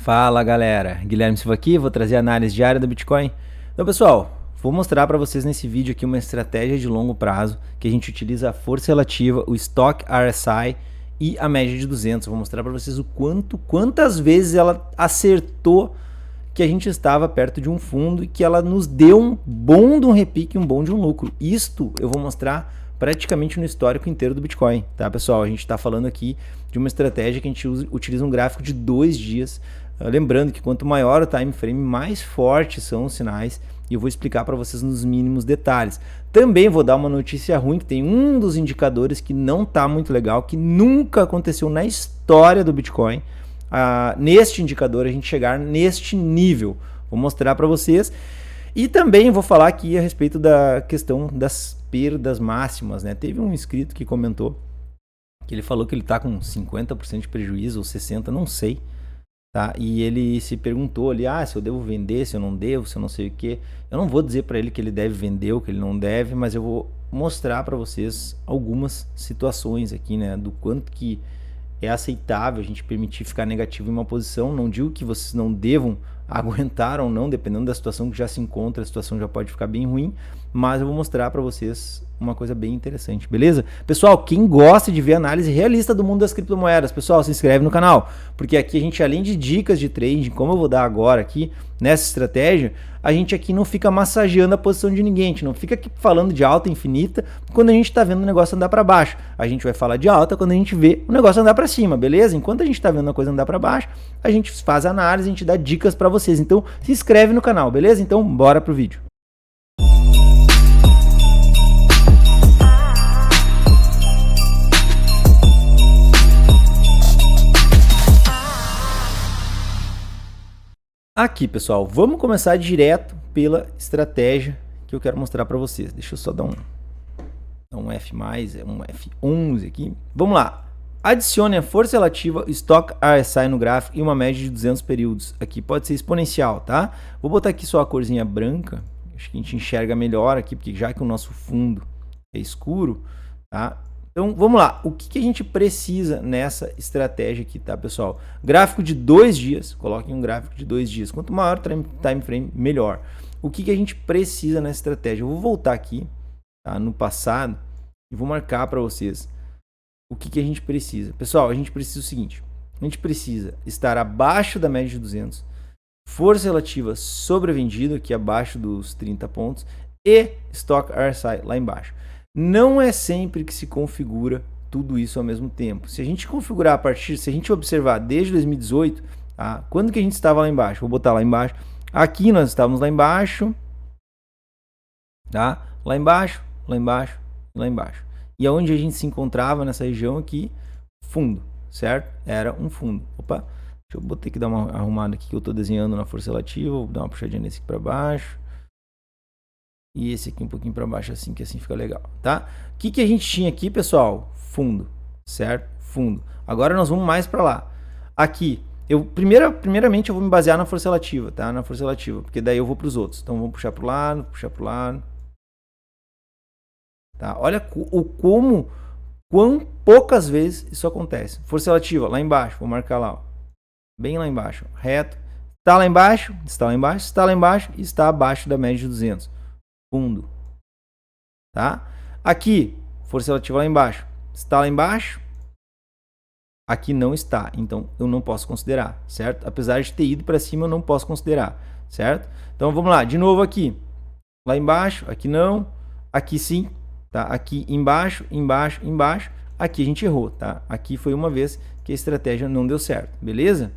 Fala galera, Guilherme Silva aqui, vou trazer a análise diária do Bitcoin. Então pessoal, vou mostrar para vocês nesse vídeo aqui uma estratégia de longo prazo que a gente utiliza a força relativa, o Stoch RSI e a média de 200. Vou mostrar para vocês quantas vezes ela acertou que a gente estava perto de um fundo e que ela nos deu um bom de um repique, um bom de um lucro. Isto eu vou mostrar praticamente no histórico inteiro do Bitcoin, tá pessoal? A gente está falando aqui de uma estratégia que a gente utiliza um gráfico de 2 dias. Lembrando que quanto maior o time frame, mais fortes são os sinais, e eu vou explicar para vocês nos mínimos detalhes. Também vou dar uma notícia ruim, que tem um dos indicadores que não está muito legal, que nunca aconteceu na história do Bitcoin. Neste indicador, a gente chegar neste nível. Vou mostrar para vocês. E também vou falar aqui a respeito da questão das perdas máximas, né? Teve um inscrito que comentou que ele falou que ele está com 50% de prejuízo ou 60%, não sei. Tá? E ele se perguntou ali, se eu devo vender, se eu não devo, se eu não sei o que. Eu não vou dizer para ele que ele deve vender ou que ele não deve, mas eu vou mostrar para vocês algumas situações aqui, né, do quanto que é aceitável a gente permitir ficar negativo em uma posição. Não digo que vocês não devam aguentar ou não, dependendo da situação que já se encontra, a situação já pode ficar bem ruim, mas eu vou mostrar para vocês uma coisa bem interessante, beleza? Pessoal, quem gosta de ver análise realista do mundo das criptomoedas, pessoal, se inscreve no canal, porque aqui a gente, além de dicas de trading, como eu vou dar agora aqui, nessa estratégia, a gente aqui não fica massageando a posição de ninguém, a gente não fica aqui falando de alta infinita quando a gente está vendo o negócio andar para baixo. A gente vai falar de alta quando a gente vê o negócio andar para cima, beleza? Enquanto a gente está vendo a coisa andar para baixo, a gente faz análise, a gente dá dicas para vocês. Então, se inscreve no canal, beleza? Então, bora pro vídeo. Aqui, pessoal, vamos começar direto pela estratégia que eu quero mostrar para vocês. Deixa eu só dar um F+, um F11 aqui. Vamos lá. Adicione a força relativa, Stoch RSI no gráfico e uma média de 200 períodos. Aqui pode ser exponencial, tá? Vou botar aqui só a corzinha branca. Acho que a gente enxerga melhor aqui, porque já que o nosso fundo é escuro, tá? Então, vamos lá. O que a gente precisa nessa estratégia aqui, tá, pessoal? Gráfico de 2 dias. Coloquem um gráfico de 2 dias. Quanto maior o time frame, melhor. O que a gente precisa nessa estratégia? Eu vou voltar aqui, tá, no passado e vou marcar para vocês o que a gente precisa. Pessoal, a gente precisa o seguinte. A gente precisa estar abaixo da média de 200. Força relativa sobrevendido, aqui abaixo dos 30 pontos. E Stoch RSI lá embaixo. Não é sempre que se configura tudo isso ao mesmo tempo. Se a gente configurar se a gente observar desde 2018, tá? Quando que a gente estava lá embaixo? Vou botar lá embaixo. Aqui nós estávamos lá embaixo, tá? Lá embaixo, lá embaixo, lá embaixo. E aonde a gente se encontrava nessa região aqui? Fundo, certo? Era um fundo. Opa, deixa eu ter que dar uma arrumada aqui que eu estou desenhando na força relativa. Vou dar uma puxadinha nesse aqui para baixo. E esse aqui um pouquinho para baixo, assim, que assim fica legal, tá? O que a gente tinha aqui, pessoal? Fundo, certo? Fundo. Agora nós vamos mais para lá. Aqui, primeiramente eu vou me basear na força relativa, tá? Na força relativa, porque daí eu vou para os outros. Então vamos puxar para o lado, puxar para o lado. Tá? Olha quão poucas vezes isso acontece. Força relativa, lá embaixo, vou marcar lá, ó. Bem lá embaixo, reto. Está lá embaixo, está lá embaixo, está lá embaixo e está abaixo da média de 200. Fundo, tá? Aqui, força relativa lá embaixo, está lá embaixo, aqui não está, então eu não posso considerar, certo? Apesar de ter ido para cima, eu não posso considerar, certo? Então vamos lá, de novo aqui, lá embaixo, aqui não, aqui sim, tá? Aqui embaixo, embaixo, embaixo, aqui a gente errou, tá? Aqui foi uma vez que a estratégia não deu certo, beleza?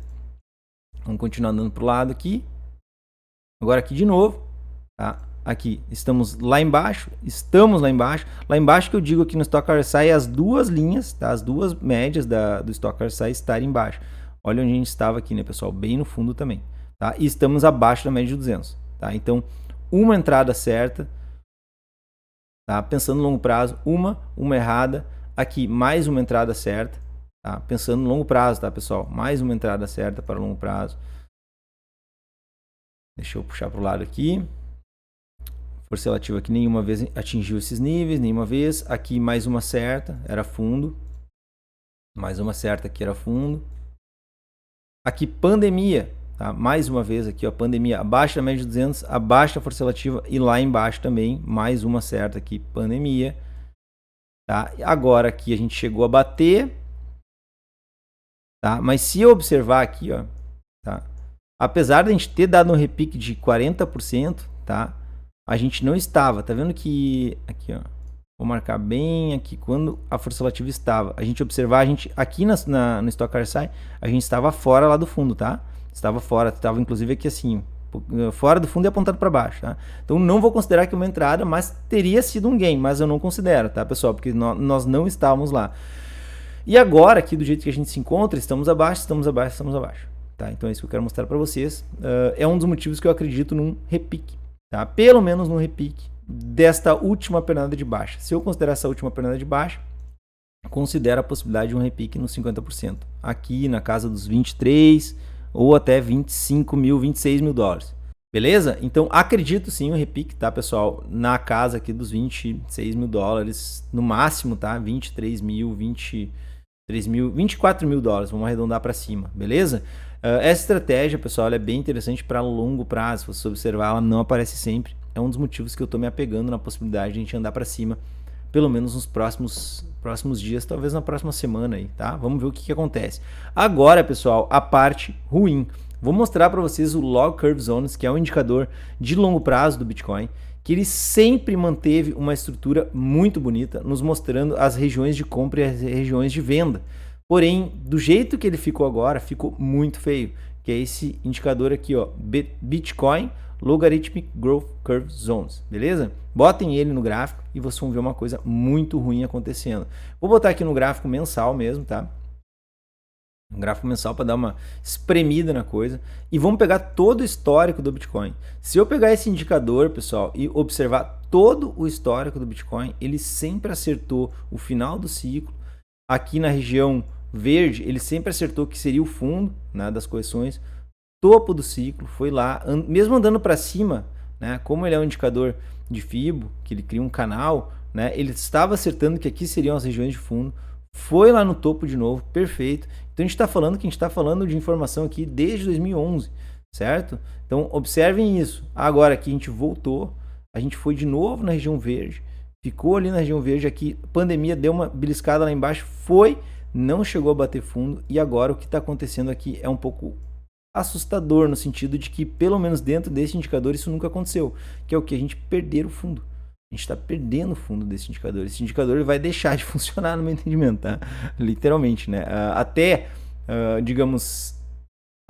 Vamos continuar andando para o lado aqui, agora aqui de novo, tá? Aqui, estamos lá embaixo, lá embaixo que eu digo aqui no Stoch RSI, as duas linhas, tá? As duas médias do Stoch RSI estarem embaixo. Olha onde a gente estava aqui, né, pessoal? Bem no fundo também, tá? E estamos abaixo da média de 200, tá? Então, uma entrada certa, tá? Pensando no longo prazo, uma errada, aqui mais uma entrada certa, tá? Pensando no longo prazo, tá, pessoal? Mais uma entrada certa para o longo prazo. Deixa eu puxar para o lado aqui. Força relativa aqui nenhuma vez atingiu esses níveis, nenhuma vez. Aqui mais uma certa, era fundo. Mais uma certa aqui era fundo. Aqui, pandemia, tá? Mais uma vez aqui, ó, pandemia, abaixo da média de 200, abaixo da força relativa e lá embaixo também, mais uma certa aqui, pandemia, tá? Agora aqui a gente chegou a bater, tá? Mas se eu observar aqui, ó, tá? Apesar de a gente ter dado um repique de 40%, tá? A gente não estava, tá vendo que aqui, ó, vou marcar bem aqui quando a força relativa estava. A gente observar, a gente aqui no Stock RSI, a gente estava fora lá do fundo, tá? Estava fora, estava inclusive aqui assim, fora do fundo e apontado para baixo, tá? Então não vou considerar que uma entrada, mas teria sido um gain, mas eu não considero, tá, pessoal? Porque nós não estávamos lá. E agora, aqui do jeito que a gente se encontra, estamos abaixo, estamos abaixo, estamos abaixo. Tá? Então é isso que eu quero mostrar para vocês. É um dos motivos que eu acredito num repique. Tá? Pelo menos num repique desta última pernada de baixa. Se eu considerar essa última pernada de baixa, considero a possibilidade de um repique nos 50%. Aqui na casa dos 23 ou até 25 mil, 26 mil dólares. Beleza? Então acredito sim um repique, tá, pessoal? Na casa aqui dos 26 mil dólares, no máximo, tá? 23 mil, 23 mil, 24 mil dólares, vamos arredondar para cima, beleza? Essa estratégia, pessoal, ela é bem interessante para longo prazo. Se você observar, ela não aparece sempre. É um dos motivos que eu estou me apegando na possibilidade de a gente andar para cima, pelo menos nos próximos dias, talvez na próxima semana aí, tá? Vamos ver o que acontece. Agora, pessoal, a parte ruim. Vou mostrar para vocês o Log Curve Zones, que é um indicador de longo prazo do Bitcoin, que ele sempre manteve uma estrutura muito bonita, nos mostrando as regiões de compra e as regiões de venda. Porém, do jeito que ele ficou agora, ficou muito feio, que é esse indicador aqui, ó, Bitcoin Logarithmic Growth Curve Zones, beleza? Botem ele no gráfico e vocês vão ver uma coisa muito ruim acontecendo. Vou botar aqui no gráfico mensal mesmo, tá? Um gráfico mensal para dar uma espremida na coisa. E vamos pegar todo o histórico do Bitcoin. Se eu pegar esse indicador, pessoal, e observar todo o histórico do Bitcoin, ele sempre acertou o final do ciclo. Aqui na região verde, ele sempre acertou que seria o fundo, né, das correções. Topo do ciclo, foi lá, mesmo andando para cima, né, como ele é um indicador de Fibo, que ele cria um canal, né, ele estava acertando que aqui seriam as regiões de fundo. Foi lá no topo de novo, perfeito. Então a gente está falando que a gente está falando de informação aqui desde 2011, certo? Então observem isso. Agora aqui a gente voltou, a gente foi de novo na região verde, ficou ali na região verde aqui, pandemia deu uma beliscada lá embaixo, foi, não chegou a bater fundo e agora o que está acontecendo aqui é um pouco assustador no sentido de que pelo menos dentro desse indicador isso nunca aconteceu, que é o que? A gente perder o fundo. A gente está perdendo o fundo desse indicador. Esse indicador ele vai deixar de funcionar no meu entendimento, tá? Literalmente, né? Digamos,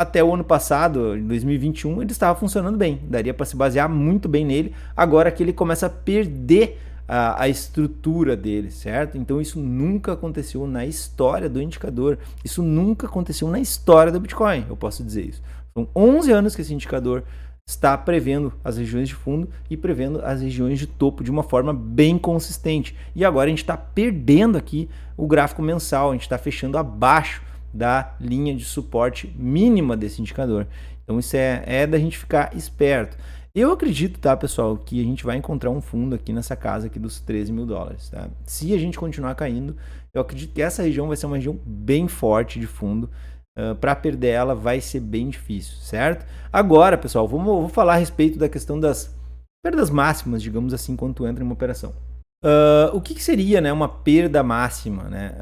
até o ano passado, em 2021, ele estava funcionando bem. Daria para se basear muito bem nele. Agora que ele começa a perder a estrutura dele, certo? Então isso nunca aconteceu na história do indicador. Isso nunca aconteceu na história do Bitcoin, eu posso dizer isso. São 11 anos que esse indicador está prevendo as regiões de fundo e prevendo as regiões de topo de uma forma bem consistente. E agora a gente está perdendo aqui o gráfico mensal, a gente está fechando abaixo da linha de suporte mínima desse indicador. Então isso é da gente ficar esperto. Eu acredito, tá, pessoal, que a gente vai encontrar um fundo aqui nessa casa aqui dos 13 mil dólares. Tá? Se a gente continuar caindo, eu acredito que essa região vai ser uma região bem forte de fundo. Para perder ela vai ser bem difícil, certo? Agora, pessoal, vou falar a respeito da questão das perdas máximas, digamos assim, quando tu entra em uma operação. O que seria, né, uma perda máxima, né?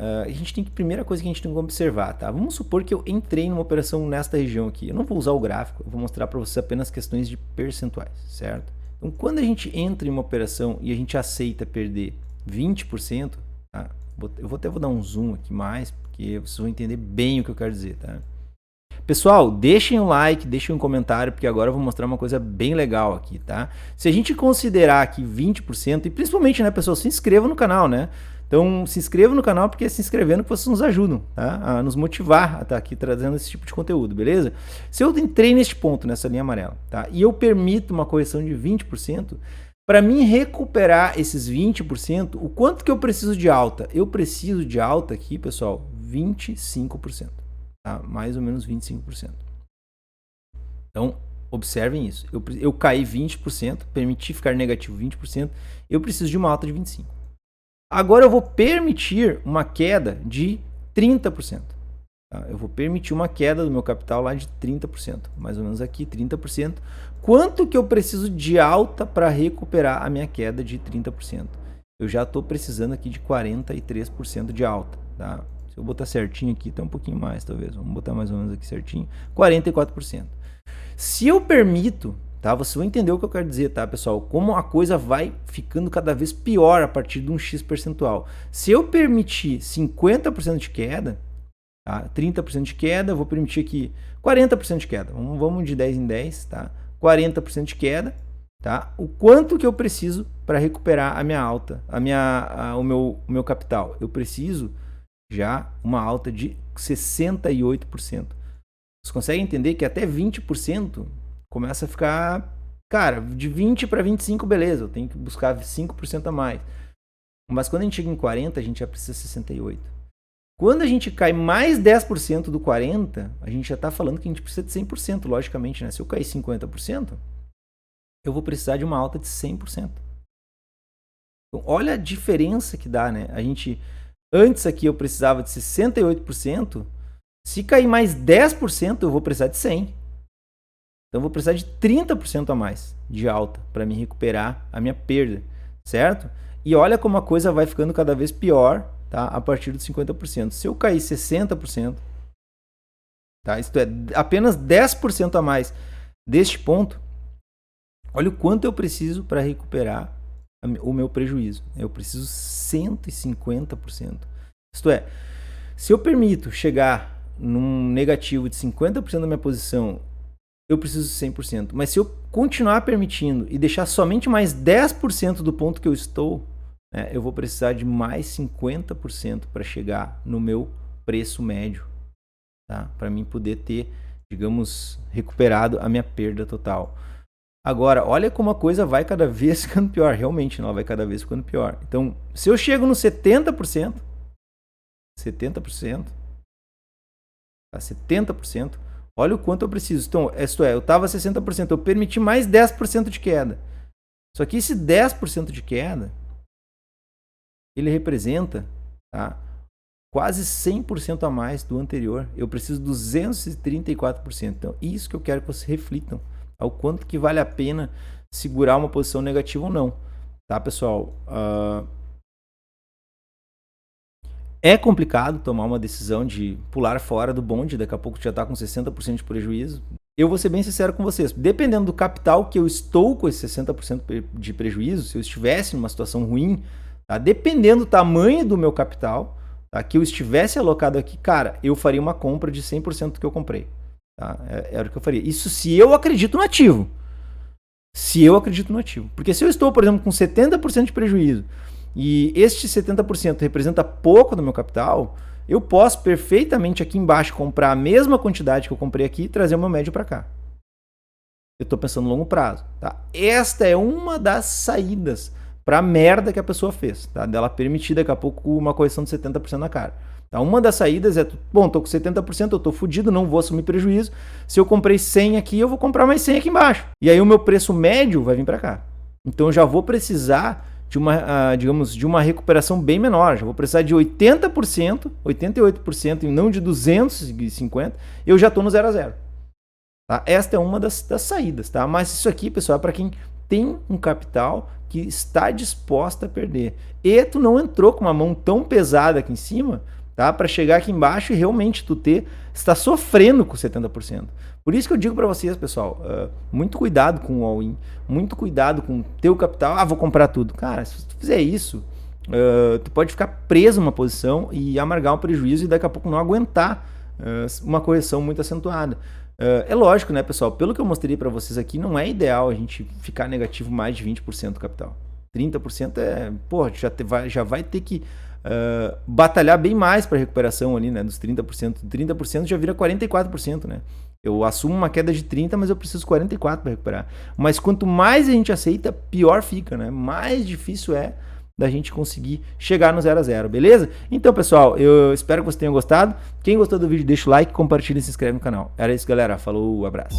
Primeira coisa que a gente tem que observar, tá? Vamos supor que eu entrei numa operação nesta região aqui. Eu não vou usar o gráfico, eu vou mostrar para vocês apenas questões de percentuais, certo? Então, quando a gente entra em uma operação e a gente aceita perder 20%, tá? Eu vou dar um zoom aqui mais, porque vocês vão entender bem o que eu quero dizer, tá? Pessoal, deixem um like, deixem um comentário, porque agora eu vou mostrar uma coisa bem legal aqui, tá? Se a gente considerar aqui 20%, e principalmente, né, pessoal, se inscreva no canal, né? Então, se inscreva no canal, porque é se inscrevendo que vocês nos ajudam, tá? A nos motivar a estar aqui trazendo esse tipo de conteúdo, beleza? Se eu entrei neste ponto, nessa linha amarela, tá? E eu permito uma correção de 20%, para mim recuperar esses 20%, o quanto que eu preciso de alta? Eu preciso de alta aqui, pessoal, 25%. Tá? Mais ou menos 25%. Então, observem isso. Eu caí 20%, permiti ficar negativo 20%, eu preciso de uma alta de 25%. Agora eu vou permitir uma queda de 30%. Tá? Eu vou permitir uma queda do meu capital lá de 30%, mais ou menos aqui, 30%. Quanto que eu preciso de alta para recuperar a minha queda de 30%? Eu já estou precisando aqui de 43% de alta, tá? Se eu botar certinho aqui, tá um pouquinho mais, talvez. Vamos botar mais ou menos aqui certinho. 44%. Se eu permito, tá? Vocês vão entender o que eu quero dizer, tá, pessoal? Como a coisa vai ficando cada vez pior a partir de um X percentual. Se eu permitir 50% de queda, tá? 30% de queda, eu vou permitir aqui 40% de queda. Vamos de 10 em 10, tá? 40% de queda, tá? O quanto que eu preciso para recuperar a minha alta, o meu capital? Eu preciso já uma alta de 68%. Vocês conseguem entender que até 20% começa a ficar, cara, de 20 para 25, beleza, eu tenho que buscar 5% a mais. Mas quando a gente chega em 40, a gente já precisa 68. Quando a gente cai mais 10% do 40, a gente já está falando que a gente precisa de 100%, logicamente, né? Se eu cair 50%, eu vou precisar de uma alta de 100%. Então, olha a diferença que dá, né? Antes aqui eu precisava de 68%, se cair mais 10%, eu vou precisar de 100%. Então eu vou precisar de 30% a mais de alta para me recuperar a minha perda, certo? E olha como a coisa vai ficando cada vez pior, tá? A partir dos 50%. Se eu cair 60%, tá? Isto é, apenas 10% a mais deste ponto, olha o quanto eu preciso para recuperar o meu prejuízo. Eu preciso 150%. Isto é, se eu permito chegar num negativo de 50% da minha posição, eu preciso de 100%. Mas se eu continuar permitindo e deixar somente mais 10% do ponto que eu estou, né, eu vou precisar de mais 50% para chegar no meu preço médio, tá? Para mim poder ter, digamos, recuperado a minha perda total. Agora, olha como a coisa vai cada vez ficando pior. Realmente, ela vai cada vez ficando pior. Então, se eu chego no 70%, tá? 70%, olha o quanto eu preciso. Então, isto é, eu estava 60%, eu permiti mais 10% de queda. Só que esse 10% de queda, ele representa, tá, quase 100% a mais do anterior. Eu preciso de 234%. Então, isso que eu quero que vocês reflitam. Ao quanto que vale a pena segurar uma posição negativa ou não. Tá, pessoal? É complicado tomar uma decisão de pular fora do bonde, daqui a pouco já está com 60% de prejuízo. Eu vou ser bem sincero com vocês, dependendo do capital que eu estou com esse 60% de prejuízo, se eu estivesse numa situação ruim, tá? Dependendo do tamanho do meu capital, tá? Que eu estivesse alocado aqui, cara, eu faria uma compra de 100% do que eu comprei. Tá? Era o que eu faria. Isso se eu acredito no ativo. Porque se eu estou, por exemplo, com 70% de prejuízo e este 70% representa pouco do meu capital, eu posso perfeitamente aqui embaixo comprar a mesma quantidade que eu comprei aqui e trazer o meu médio para cá. Eu estou pensando no longo prazo. Tá? Esta é uma das saídas para a merda que a pessoa fez. Tá? Dela permitir daqui a pouco uma correção de 70% na cara. Tá? Uma das saídas é, bom, estou com 70%, eu estou fodido, não vou assumir prejuízo. Se eu comprei 100 aqui, eu vou comprar mais 100 aqui embaixo. E aí o meu preço médio vai vir para cá. Então eu já vou precisar de uma, digamos, de uma recuperação bem menor. Já vou precisar de 80%, 88% e não de 250%. Eu já estou no 0 a 0. Tá? Esta é uma das saídas. Tá? Mas isso aqui, pessoal, é para quem tem um capital que está disposta a perder. E tu não entrou com uma mão tão pesada aqui em cima, tá? Para chegar aqui embaixo e realmente tu está sofrendo com 70%. Por isso que eu digo para vocês, pessoal, muito cuidado com o all-in, muito cuidado com o teu capital. Vou comprar tudo. Cara, se tu fizer isso, tu pode ficar preso numa posição e amargar um prejuízo e daqui a pouco não aguentar uma correção muito acentuada. É lógico, né, pessoal? Pelo que eu mostrei para vocês aqui, não é ideal a gente ficar negativo mais de 20% do capital. 30% já vai ter que batalhar bem mais para recuperação ali, né, dos 30%. 30% já vira 44%, né? Eu assumo uma queda de 30%, mas eu preciso 44% para recuperar. Mas quanto mais a gente aceita, pior fica, né? Mais difícil é da gente conseguir chegar no 0 a 0, beleza? Então, pessoal, eu espero que vocês tenham gostado. Quem gostou do vídeo, deixa o like, compartilha e se inscreve no canal. Era isso, galera. Falou, abraço.